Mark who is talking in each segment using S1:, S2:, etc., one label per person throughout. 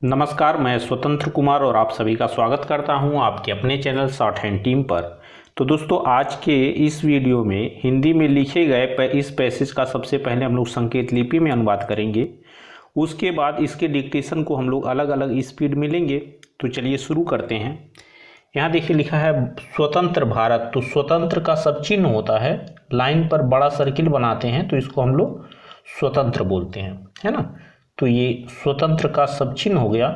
S1: नमस्कार, मैं स्वतंत्र कुमार और आप सभी का स्वागत करता हूं आपके अपने चैनल शॉर्ट हैंड टीम पर। तो दोस्तों, आज के इस वीडियो में हिंदी में लिखे गए इस पैसेज का सबसे पहले हम लोग संकेत लिपि में अनुवाद करेंगे। उसके बाद इसके डिक्टेशन को हम लोग अलग अलग स्पीड में लेंगे। तो चलिए शुरू करते हैं। यहाँ देखिए लिखा है स्वतंत्र भारत। तो स्वतंत्र का सब चिन्ह होता है, लाइन पर बड़ा सर्किल बनाते हैं तो इसको हम लोग स्वतंत्र बोलते हैं, है ना। तो ये स्वतंत्र का सब चिन्ह हो गया।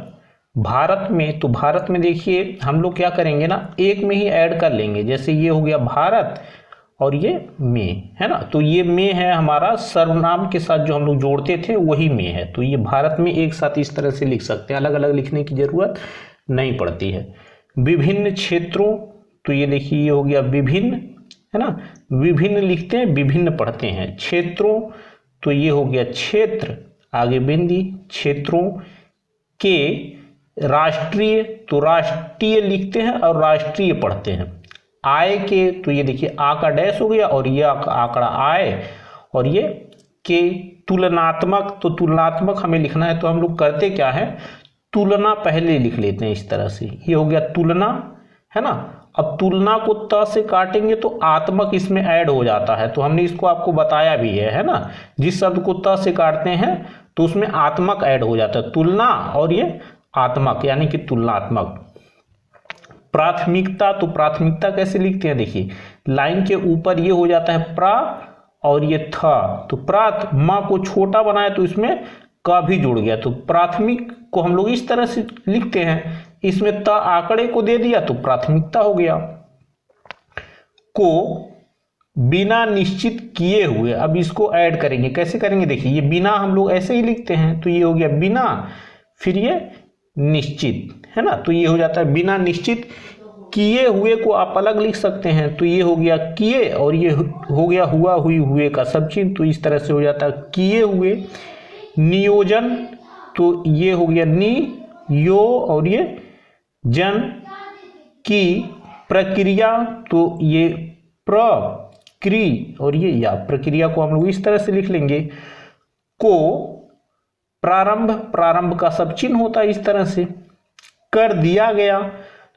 S1: भारत में, तो भारत में देखिए हम लोग क्या करेंगे ना, एक में ही ऐड कर लेंगे। जैसे ये हो गया भारत और ये में, है ना। तो ये में है हमारा सर्वनाम के साथ जो हम लोग जोड़ते थे वही में है। तो ये भारत में एक साथ इस तरह से लिख सकते हैं, अलग अलग लिखने की जरूरत नहीं पड़ती है। विभिन्न क्षेत्रों, तो ये देखिए ये हो गया विभिन्न, है ना। विभिन्न लिखते हैं, विभिन्न पढ़ते हैं। क्षेत्रों, तो ये हो गया क्षेत्र, आगे बिंदी, क्षेत्रों के। राष्ट्रीय, तो राष्ट्रीय लिखते हैं और राष्ट्रीय पढ़ते हैं। आय के, तो ये देखिए आ का डैश हो गया और ये आंकड़ा आय, और ये के। तुलनात्मक, तो तुलनात्मक हमें लिखना है तो हम लोग करते क्या है, तुलना पहले लिख लेते हैं इस तरह से। ये हो गया तुलना, है ना। अब तुलना को त से काटेंगे तो आत्मक इसमें ऐड हो जाता है। तो हमने इसको आपको बताया भी है ना। जिस शब्द को त से काटते हैं तो उसमें आत्मक ऐड हो जाता है, तुलना और ये आत्मक यानी कि तुलनात्मक। प्राथमिकता, तो प्राथमिकता कैसे लिखते हैं, देखिए लाइन के ऊपर ये हो जाता है प्रा और ये था। तो प्राथ माँ को छोटा बनाया तो इसमें का भी जुड़ गया। तो प्राथमिक को हम लोग इस तरह से लिखते हैं, इसमें त आंकड़े को दे दिया तो प्राथमिकता हो गया। को बिना निश्चित किए हुए, अब इसको ऐड करेंगे, कैसे करेंगे देखिए, ये बिना हम लोग ऐसे ही लिखते हैं तो ये हो गया बिना, फिर ये निश्चित, है ना। तो ये हो जाता है बिना निश्चित किए हुए को आप अलग लिख सकते हैं। तो ये हो गया किए और ये हो गया हुआ हुई हुए का सब चीज, तो इस तरह से हो जाता है किए हुए। नियोजन, तो ये हो गया नि यो और ये जन की। प्रक्रिया, तो ये प्रक्रि और ये या, प्रक्रिया को हम लोग इस तरह से लिख लेंगे। को प्रारंभ, प्रारंभ का सब चिन्ह होता है इस तरह से। कर दिया गया,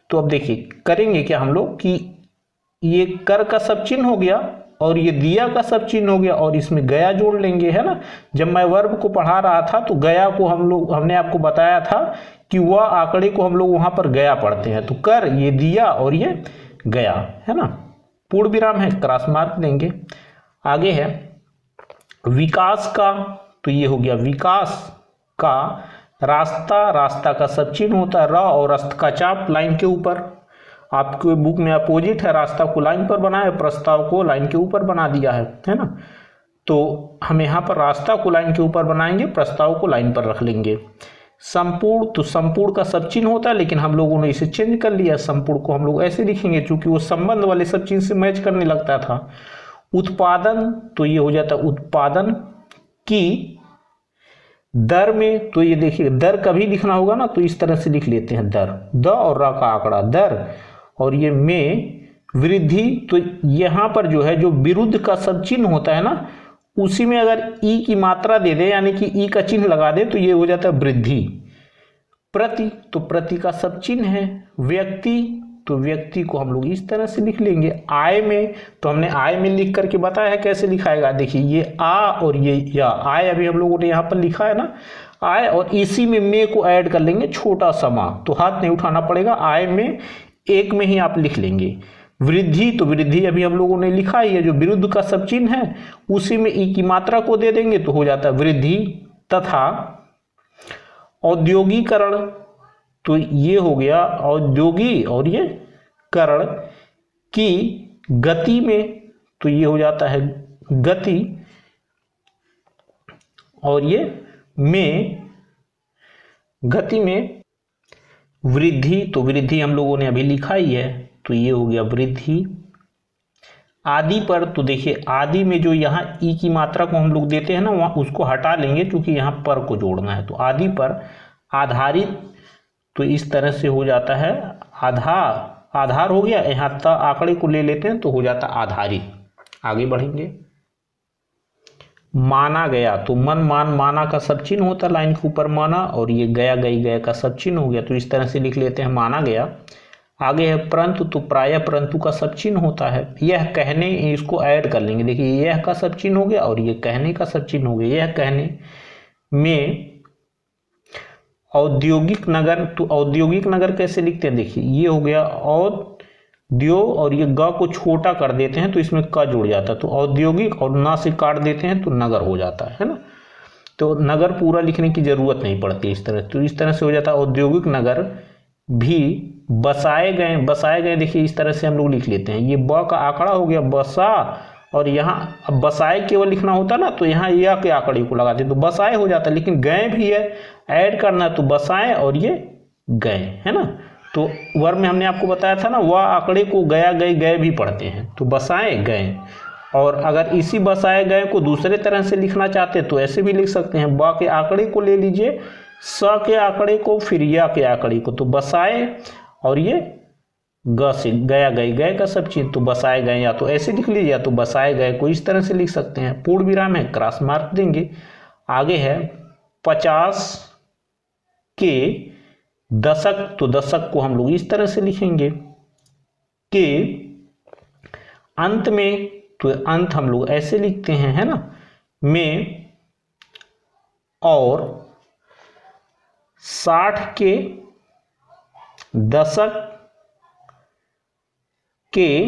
S1: तो अब देखिए करेंगे क्या हम लोग कि ये कर का सब चिन्ह हो गया और ये दिया का सब चिन्ह हो गया और इसमें गया जोड़ लेंगे, है ना। जब मैं वर्ब को पढ़ा रहा था तो गया को हमने आपको बताया था कि वह आंकड़े को हम लोग वहां पर गया पढ़ते हैं। तो कर, ये दिया और ये गया, है ना। पूर्ण विराम है, क्रॉस मार्क देंगे। आगे है विकास का, तो ये हो गया विकास का। रास्ता, रास्ता का सब चिन्ह होता है र और अस्त का चाप लाइन के ऊपर। आपके बुक में अपोजिट है, रास्ता को लाइन पर बनाया है, प्रस्ताव को लाइन के ऊपर बना दिया है ना। तो हम यहाँ पर रास्ता को लाइन के ऊपर बनाएंगे, प्रस्ताव को लाइन पर रख लेंगे। संपूर्ण, तो संपूर्ण का सब चिन्ह होता है लेकिन हम लोगों ने इसे चेंज कर लिया। संपूर्ण को हम लोग ऐसे लिखेंगे क्योंकि वो संबंध वाले सब चीज से मैच करने लगता था। उत्पादन, तो ये हो जाता है उत्पादन की। दर में, तो ये देखिए दर कभी लिखना होगा ना तो इस तरह से लिख लेते हैं दर, द और र का आंकड़ा दर, और ये में। वृद्धि, तो यहां पर जो है जो विरुद्ध का सब चिन्ह होता है ना, उसी में अगर ई की मात्रा दे दे यानी कि ई का चिन्ह लगा दे तो ये हो जाता है वृद्धि। प्रति, तो प्रति का सब चिन्ह है। व्यक्ति, तो व्यक्ति को हम लोग इस तरह से लिख लेंगे। आय में, तो हमने आय में लिख करके बताया है कैसे लिखाएगा। देखिए ये आ और ये या, आय अभी हम लोगों ने यहाँ पर लिखा है ना आय, और इसी में को ऐड कर लेंगे छोटा सा मा, तो हाथ नहीं उठाना पड़ेगा। आय में एक में ही आप लिख लेंगे। वृद्धि, तो वृद्धि अभी हम लोगों ने लिखा ही है, जो विरुद्ध का सब चिन्ह है उसी में ई की मात्रा को दे देंगे तो हो जाता है वृद्धि। तथा औद्योगिकरण, तो ये हो गया औद्योगिक और ये करण की। गति में, तो ये हो जाता है गति, और ये में गति में। वृद्धि, तो वृद्धि हम लोगों ने अभी लिखा ही है तो ये हो गया वृद्धि। आदि पर, तो देखिए आदि में जो यहाँ ई की मात्रा को हम लोग देते हैं ना वहाँ उसको हटा लेंगे क्योंकि यहाँ पर को जोड़ना है। तो आदि पर। आधारित, तो इस तरह से हो जाता है आधार, आधार हो गया, यहाँ तक आंकड़े को ले लेते हैं तो हो जाता आधारित। आगे बढ़ेंगे। माना गया, तो मन मान माना का सब चिन्ह होता है लाइन के ऊपर माना, और ये गया गई गया का सब चिन्ह हो गया, तो इस तरह से लिख लेते हैं माना गया। आगे है परंतु, तो प्रायः परंतु का सब चिन्ह होता है। यह कहने, इसको ऐड कर लेंगे, देखिए यह का सब चिन्ह हो गया और ये कहने का सब चिन्ह हो गया। यह कहने में औद्योगिक नगर, तो औद्योगिक नगर कैसे लिखते हैं, देखिए ये हो गया औद्यो, और ये ग को छोटा कर देते हैं तो इसमें क जुड़ जाता है, तो औद्योगिक, और ना से काट देते हैं तो नगर हो जाता है ना। तो नगर पूरा लिखने की जरूरत नहीं पड़ती इस तरह, तो इस तरह से हो जाता है औद्योगिक नगर भी बसाए गए। बसाए गए देखिए इस तरह से हम लोग लिख लेते हैं, ये ब का आंकड़ा हो गया बसा, और यहाँ अब बसाए केवल लिखना होता ना तो यहाँ या के आंकड़े को लगाते तो बसाए हो जाता, लेकिन गए भी है ऐड करना तो बसाए और ये गए, है ना। तो वर्ब में हमने आपको बताया था ना, वह आंकड़े को गया गए गए भी पढ़ते हैं, तो बसाए गए। और अगर इसी बसाए गए को दूसरे तरह से लिखना चाहते तो ऐसे भी लिख सकते हैं, ब के आंकड़े को ले लीजिए, स के आंकड़े को, फिर या के आंकड़े को, तो बसाए और ये ग से गया गई गए का सब चीज, तो बसाए गए, या तो ऐसे लिख लीजिए या तो बसाए गए को इस तरह से लिख सकते हैं। पूर्ण विराम है, क्रॉस मार्क देंगे। आगे है 50 के दशक, तो दशक को हम लोग इस तरह से लिखेंगे कि अंत में, तो अंत हम लोग ऐसे लिखते हैं, है ना, में, और 60 के दशक के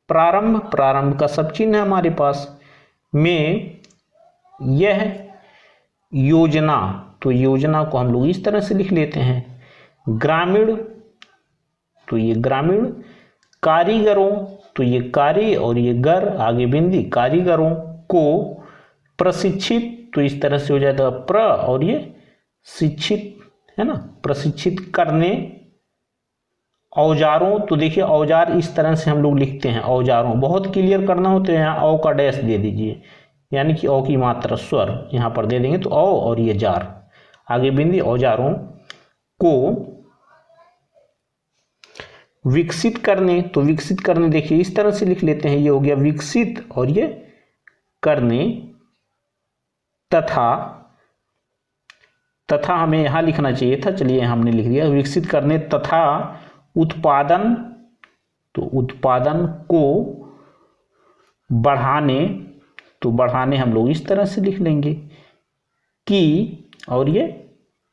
S1: प्रारंभ, प्रारंभ का सब चिन्ह है हमारे पास, में यह योजना, तो योजना को हम लोग इस तरह से लिख लेते हैं। ग्रामीण, तो ये ग्रामीण, कारीगरों, तो ये कारी और ये गर, आगे बिंदी, कारीगरों को प्रशिक्षित, तो इस तरह से हो जाता है प्र और ये शिक्षित, है ना, प्रशिक्षित करने। औजारों, तो देखिए औजार इस तरह से हम लोग लिखते हैं, औजारों, बहुत क्लियर करना हो तो यहाँ औ का डैश दे दीजिए, यानी कि औ की मात्रा स्वर यहाँ पर दे देंगे तो औ और ये जार, आगे बिंदी, औजारों को विकसित करने, तो विकसित करने देखिए इस तरह से लिख लेते हैं, ये हो गया विकसित और ये करने, तथा, तथा हमें यहाँ लिखना चाहिए था, चलिए हमने लिख दिया, विकसित करने तथा उत्पादन, तो उत्पादन को बढ़ाने, तो बढ़ाने हम लोग इस तरह से लिख लेंगे कि, और ये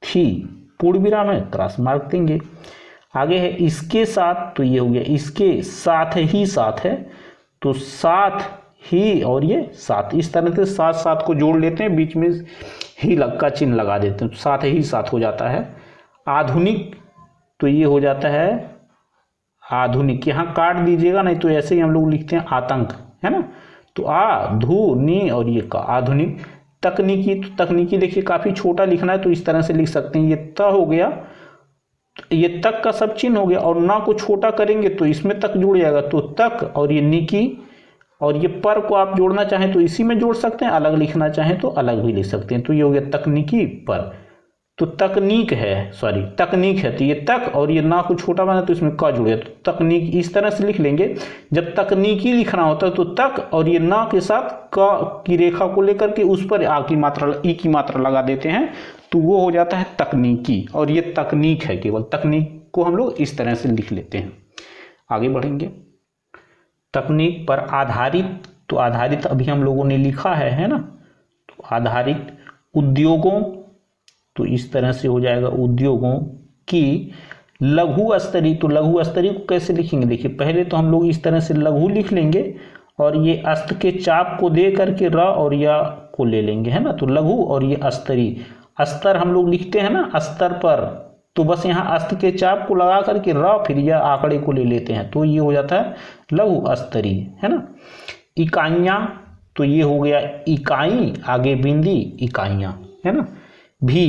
S1: थी, पूर्ण विराम है, क्रॉस मार्क देंगे। आगे है इसके साथ, तो ये हो गया इसके साथ ही साथ है, तो साथ ही और ये साथ, इस तरह से साथ साथ को जोड़ लेते हैं, बीच में ही लग का चिन्ह लगा देते हैं, तो साथ ही साथ हो जाता है। आधुनिक, तो ये हो जाता है आधुनिक, यहाँ काट दीजिएगा नहीं तो ऐसे ही हम लोग लिखते हैं आतंक, है ना, तो आधुनी और ये का, आधुनिक। तकनीकी, तो तकनीकी देखिए काफी छोटा लिखना है तो इस तरह से लिख सकते हैं, ये त हो गया, ये तक का सब चिन्ह हो गया, और ना को छोटा करेंगे तो इसमें तक जुड़ जाएगा, तो तक, और ये निकी, और ये पर को आप जोड़ना चाहें तो इसी में जोड़ सकते हैं, अलग लिखना चाहें तो अलग भी लिख सकते हैं, तो ये हो गया तकनीकी पर, तो तकनीक है, सॉरी तकनीक है, तो ये तक और ये ना को छोटा बना तो इसमें का जुड़ गया, तो तकनीक इस तरह से लिख लेंगे। जब तकनीकी लिखना होता है तो तक और ये ना के साथ क की रेखा को लेकर के उस पर आ की मात्रा, ई की मात्रा लगा देते हैं, तो वो हो जाता है तकनीकी, और ये तकनीक है, केवल तकनीक को हम लोग इस तरह से लिख लेते हैं। आगे बढ़ेंगे, तकनीक पर आधारित, तो आधारित अभी हम लोगों ने लिखा है ना, तो आधारित उद्योगों, तो इस तरह से हो जाएगा उद्योगों की लघु स्तरीय, तो लघु स्तरीय को कैसे लिखेंगे, देखिए पहले तो हम लोग इस तरह से लघु लिख लेंगे और ये अस्त के चाप को दे करके र और या को ले लेंगे, है ना, तो लघु और ये स्तरीय, अस्तर हम लोग लिखते हैं ना अस्तर पर, तो बस यहाँ अस्त के चाप को लगा करके र फिर यह आंकड़े को ले लेते हैं, तो ये हो जाता है लघु स्तरीय, है ना। इकाइयाँ, तो ये हो गया इकाई, आगे बिंदी, इकाइयाँ, है ना, भी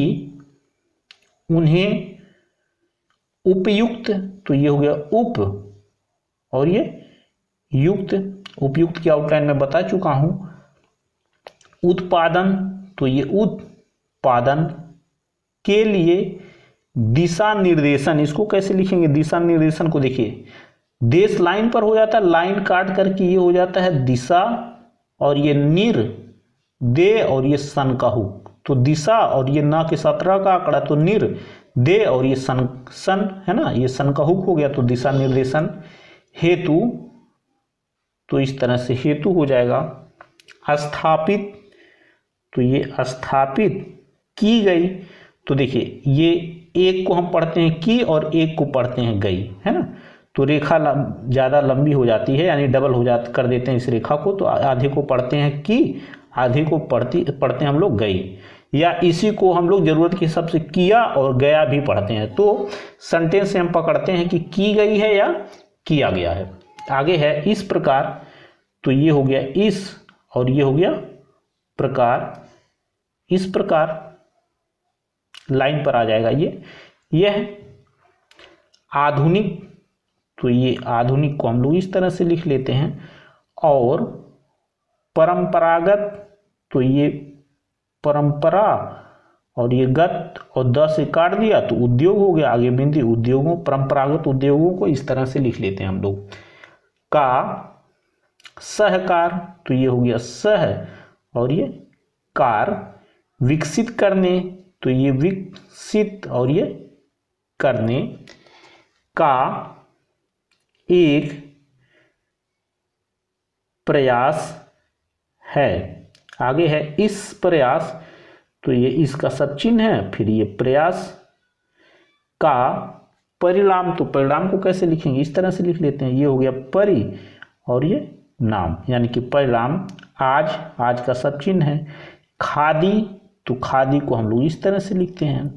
S1: उन्हें उपयुक्त, तो ये हो गया उप और ये युक्त, उपयुक्त की आउटलाइन में बता चुका हूं। उत्पादन, तो ये उत्पादन के लिए दिशा निर्देशन, इसको कैसे लिखेंगे, दिशा निर्देशन को देखिए देश लाइन पर हो जाता है, लाइन काट करके ये हो जाता है दिशा, और ये दे और ये सन का हु, तो दिशा और ये ना के साथ र का आंकड़ा तो निर, दे और ये सन सन है ना, ये सन का हुक हो गया तो दिशा निर्देशन, हेतु तो इस तरह से हेतु हो जाएगा, स्थापित तो ये स्थापित, की गई तो देखिए ये एक को हम पढ़ते हैं की और एक को पढ़ते हैं गई, है ना, तो रेखा ज़्यादा लंबी हो जाती है, यानी डबल हो जाती कर देते हैं इस रेखा को, तो आधे को पढ़ते हैं की, आधे को पढ़ते हैं हम लोग गई, या इसी को हम लोग जरूरत के हिसाब से किया और गया भी पढ़ते हैं। तो सेंटेंस से हम पकड़ते हैं कि की गई है या किया गया है। आगे है इस प्रकार, तो ये हो गया इस और ये हो गया प्रकार, इस प्रकार लाइन पर आ जाएगा ये। यह आधुनिक, तो ये आधुनिक को हम लोग इस तरह से लिख लेते हैं, और परंपरागत तो ये परंपरा और ये गत और द से काट दिया तो उद्योग हो गया, आगे बिंदी उद्योगों, परंपरागत उद्योगों को इस तरह से लिख लेते हैं हम लोग। का सहकार तो ये हो गया सह और ये कार, विकसित करने तो ये विकसित और ये करने, का एक प्रयास है, आगे है इस प्रयास तो ये इसका सब चिन्ह है, फिर ये प्रयास, का परिणाम तो परिणाम को कैसे लिखेंगे, इस तरह से लिख लेते हैं, ये हो गया परि और ये नाम, यानी कि परिणाम, आज, आज का सब चिन्ह है, खादी तो खादी को हम लोग इस तरह से लिखते हैं,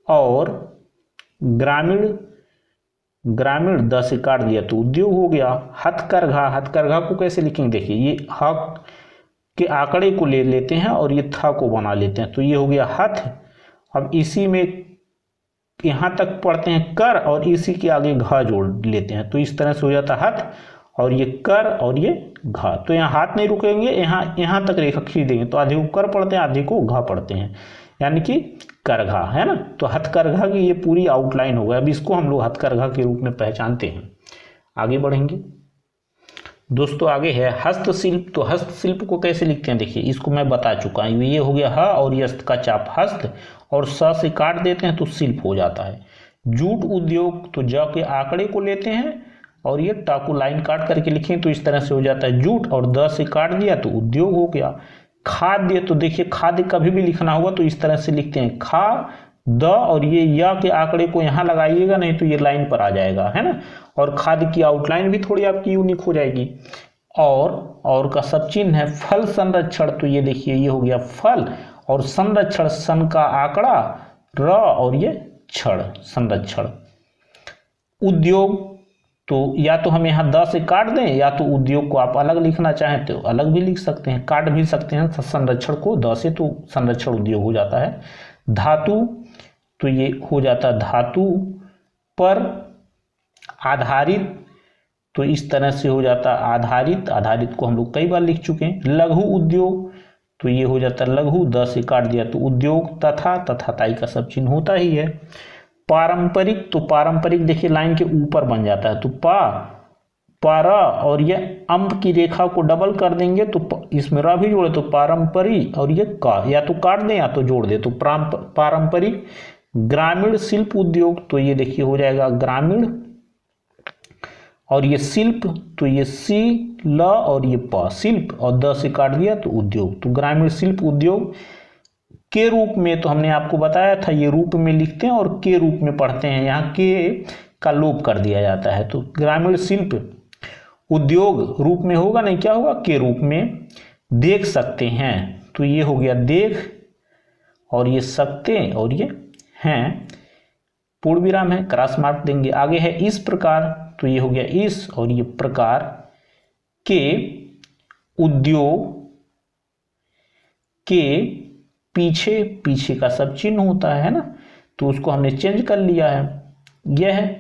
S1: और ग्रामीण, ग्रामीण द से काट दिया तो उद्योग हो गया, हथकरघा, हथकरघा को कैसे लिखेंगे, देखिए ये हक के आंकड़े को ले लेते हैं और ये था को बना लेते हैं, तो ये हो गया हथ, अब इसी में यहाँ तक पढ़ते हैं कर और इसी के आगे घा जोड़ लेते हैं, तो इस तरह से हो जाता है हथ और ये कर और ये घा, तो यहाँ हाथ नहीं रुकेंगे, यहाँ तक रेखा खींच देंगे, तो आधे को कर पढ़ते हैं आधे को घा पढ़ते हैं, यानी कि करघा, है ना, तो हथकरघा की ये पूरी आउटलाइन होगा। अब इसको हम लोग हथकरघा के रूप में पहचानते हैं। आगे बढ़ेंगे दोस्तों, आगे है हस्तशिल्प, तो हस्तशिल्प को कैसे लिखते हैं, देखिए इसको मैं बता चुका हूँ, ये हो गया ह और यस्त का चाप हस्त, और स से काट देते हैं तो शिल्प हो जाता है। जूट उद्योग तो ज के आंकड़े को लेते हैं और ये टाकू लाइन काट करके लिखें तो इस तरह से हो जाता है जूट, और द से काट दिया तो उद्योग हो गया। खाद्य तो देखिए खाद्य कभी भी लिखना होगा तो इस तरह से लिखते हैं, खा द और ये या के आंकड़े को यहाँ लगाइएगा, नहीं तो ये लाइन पर आ जाएगा, है ना, और खाद्य की आउटलाइन भी थोड़ी आपकी यूनिक हो जाएगी। और का सब चिन्ह है फल संरक्षण, तो ये देखिए ये हो गया फल, और संरक्षण सन का आंकड़ा र और ये क्षण संरक्षण। उद्योग तो या तो हम यहाँ द से काट दें, या तो उद्योग को आप अलग लिखना चाहें तो अलग भी लिख सकते हैं, काट भी सकते हैं संरक्षण को द से, तो संरक्षण उद्योग हो जाता है। धातु तो ये हो जाता है धातु पर आधारित, तो इस तरह से हो जाता है आधारित, आधारित को हम लोग कई बार लिख चुके हैं। लघु उद्योग तो ये हो जाता है लघु, द से काट दिया तो उद्योग, तथा, तथा ताई का सब चिन्ह होता ही है। पारंपरिक तो पारंपरिक देखिए लाइन के ऊपर बन जाता है, तो पारा और ये अम्ब की रेखा को डबल कर देंगे तो इसमें रा भी जोड़े तो पारंपरी, और ये का या तो काट दें या तो जोड़ दे तो पारंपरिक। ग्रामीण शिल्प उद्योग तो ये देखिए हो जाएगा ग्रामीण, और ये शिल्प तो ये सी ल और ये प शिल्प, और द से काट दिया तो उद्योग, तो ग्रामीण शिल्प उद्योग के रूप में, तो हमने आपको बताया था ये रूप में लिखते हैं और के रूप में पढ़ते हैं, यहाँ के का लोप कर दिया जाता है, तो ग्रामीण शिल्प उद्योग रूप में होगा नहीं, क्या होगा के रूप में। देख सकते हैं तो ये हो गया देख, और ये सकते और ये हैं, पूर्ण विराम है, क्रॉस मार्क देंगे। आगे है इस प्रकार, तो ये हो गया इस और ये प्रकार के उद्योग के पीछे, पीछे का सब चिन्ह होता है ना, तो उसको हमने चेंज कर लिया है। यह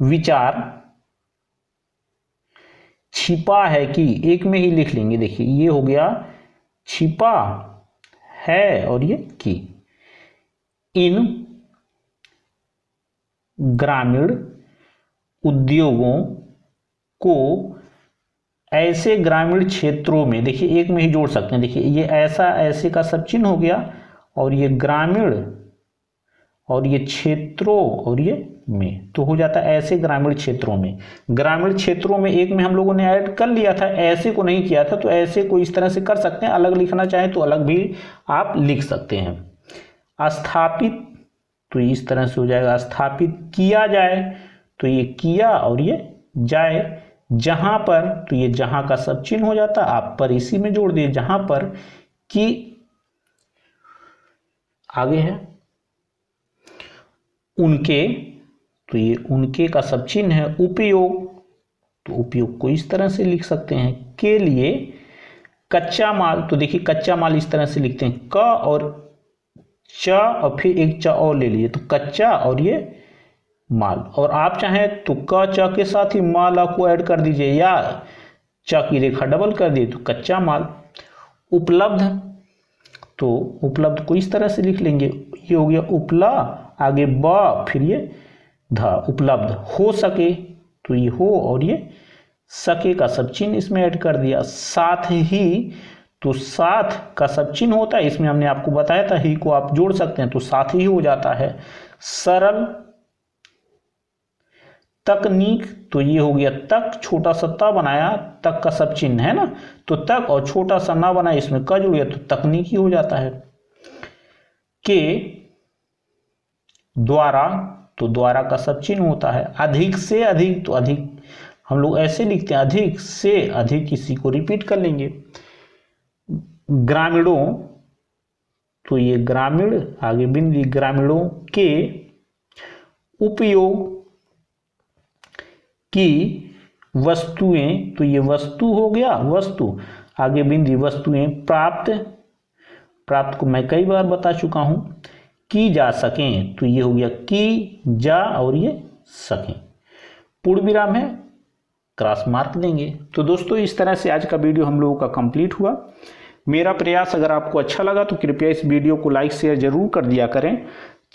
S1: विचार छिपा है कि, एक में ही लिख लेंगे, देखिए ये हो गया छिपा है और ये की, इन ग्रामीण उद्योगों को ऐसे ग्रामीण क्षेत्रों में, देखिए एक में ही जोड़ सकते हैं, देखिए ये ऐसा ऐसे का सब चिन्ह हो गया और ये ग्रामीण और ये क्षेत्रों और ये में, तो हो जाता है ऐसे ग्रामीण क्षेत्रों में। ग्रामीण क्षेत्रों में एक में हम लोगों ने ऐड कर लिया था, ऐसे को नहीं किया था, तो ऐसे को इस तरह से कर सकते हैं। अलग लिखना चाहें तो अलग भी आप लिख सकते हैं। स्थापित, तो इस तरह से हो जाएगा स्थापित किया जाए, तो ये किया और ये जाए। जहां पर, तो ये जहां का सब चिन्ह हो जाता, आप पर इसी में जोड़ दिए जहां पर, कि आगे है उनके, तो ये उनके का सब चिन्ह है। उपयोग, तो उपयोग को इस तरह से लिख सकते हैं, के लिए। कच्चा माल, तो देखिए कच्चा माल इस तरह से लिखते हैं, क और च और फिर एक च और ले लिए, तो कच्चा और ये माल। और आप चाहें तो क च के साथ ही माल को ऐड कर दीजिए, या च की रेखा डबल कर दिए तो कच्चा माल। उपलब्ध, तो उपलब्ध को इस तरह से लिख लेंगे, ये हो गया उपला, आगे ब फिर ये ध, उपलब्ध। हो सके, तो ये हो और ये सके का सब चिन्ह इसमें ऐड कर दिया। साथ ही, तो साथ का सब चिन्ह होता है, इसमें हमने आपको बताया था ही को आप जोड़ सकते हैं, तो साथ ही हो जाता है। सरल, तकनीक, तो ये हो गया तक, छोटा सा त बनाया, तक का सब चिन्ह है ना, तो तक, और छोटा सा ना बनाया, इसमें क जुड़ गया तो तकनीकी हो जाता है। के द्वारा, तो द्वारा का सब चिन्ह होता है। अधिक से अधिक, तो अधिक हम लोग ऐसे लिखते हैं, अधिक से अधिक, किसी को रिपीट कर लेंगे। ग्रामीणों, तो ये ग्रामीण, आगे बिंदी, ग्रामीणों के उपयोग की वस्तुएं, तो ये वस्तु हो गया, वस्तु, आगे बिंदी, वस्तुएं प्राप्त, प्राप्त को मैं कई बार बता चुका हूं, की जा सकें, तो ये हो गया की जा और ये सकें। पूर्ण विराम है, क्रॉस मार्क देंगे। तो दोस्तों इस तरह से आज का वीडियो हम लोगों का कंप्लीट हुआ। मेरा प्रयास अगर आपको अच्छा लगा तो कृपया इस वीडियो को लाइक शेयर जरूर कर दिया करें।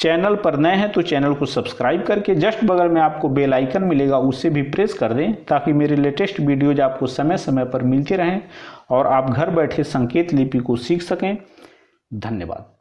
S1: चैनल पर नए हैं तो चैनल को सब्सक्राइब करके जस्ट बगल में आपको बेल आइकन मिलेगा, उसे भी प्रेस कर दें, ताकि मेरे लेटेस्ट वीडियोज आपको समय समय पर मिलते रहें और आप घर बैठे संकेत लिपि को सीख सकें। धन्यवाद।